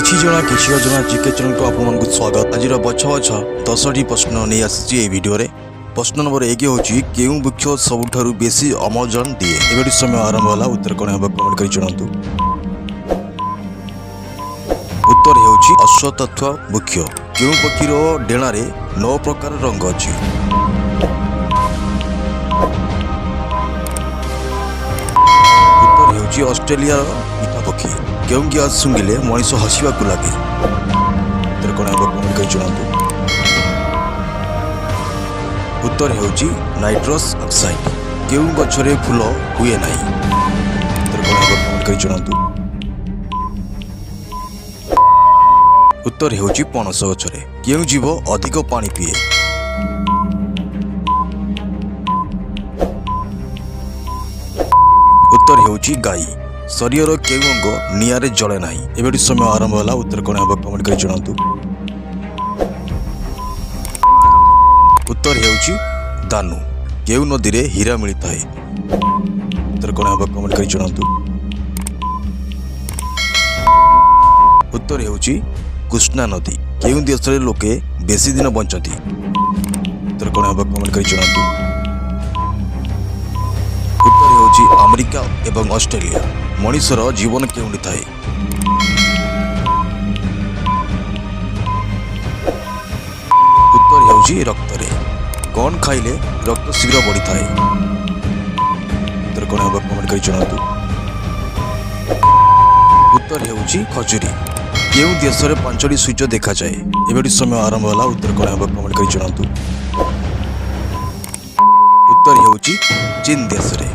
किछि जना किछि अजना जीके चैनल को आपन स्वागत। आज बछ बछ 10टी प्रश्न नहीं आसी ए वीडियो रे। प्रश्न नंबर 1 होची केउ वृक्ष सबुठारु बेसी अम्लजान दिए। एबेटी समय आरंभ होला। उत्तर कोन हेबा कमेंट करि जणांतु। उत्तर हेउची अश्वत्थ वृक्ष। केउ पक्षीरो डेणा रे 9 प्रकार रंग अछि। उत्तर हेउची ऑस्ट्रेलिया इटा पक्षी। केउ गैस सुंगिले मनीष हसिबाकु लागे। उत्तर कोन हेबा कमेंट करि जणांतु। उत्तर हेउची नाइट्रस ऑक्साइड। केउ गछरे फूल हुए नाही। उत्तर कोन हेबा कमेंट करि जणांतु। उत्तर हेउची पणस गछरे। केउ जीव अधिक पानी पिए। उत्तर हेउची गाई। शरीर केउ अंग नियारे जळे नाही। एबेटी समय आरंभ होला। उत्तर कोन हेबा कमेंट करि जणांतु। उत्तर हेउची दानु। केउ नदी रे हीरा मिलिथाए। उत्तर कोन हेबा कमेंट करि जणांतु। उत्तर हेउची कृष्णा नदी। केउ देश रे लोके बेसी दिन बंचती। उत्तर कोन हेबा कमेंट करि जणांतु। उत्तर हेउची अमेरिका एवं ऑस्ट्रेलिया। मनुष्यर जीवन केउंडी थाए। उत्तर हेउची रक्त रे। कौन खाइले रक्त शीघ्र बढ़ी थाए। उत्तर कोन हेबा कमेंट करि जणांतु। उत्तर हेउची खजुरी। केउ देश रे 5टी सूर्य देखा जाए। एबेटी समय आरंभ होला। उत्तर कोन हेबा कमेंट करि जणांतु। उत्तर हेउची चीन देश रे।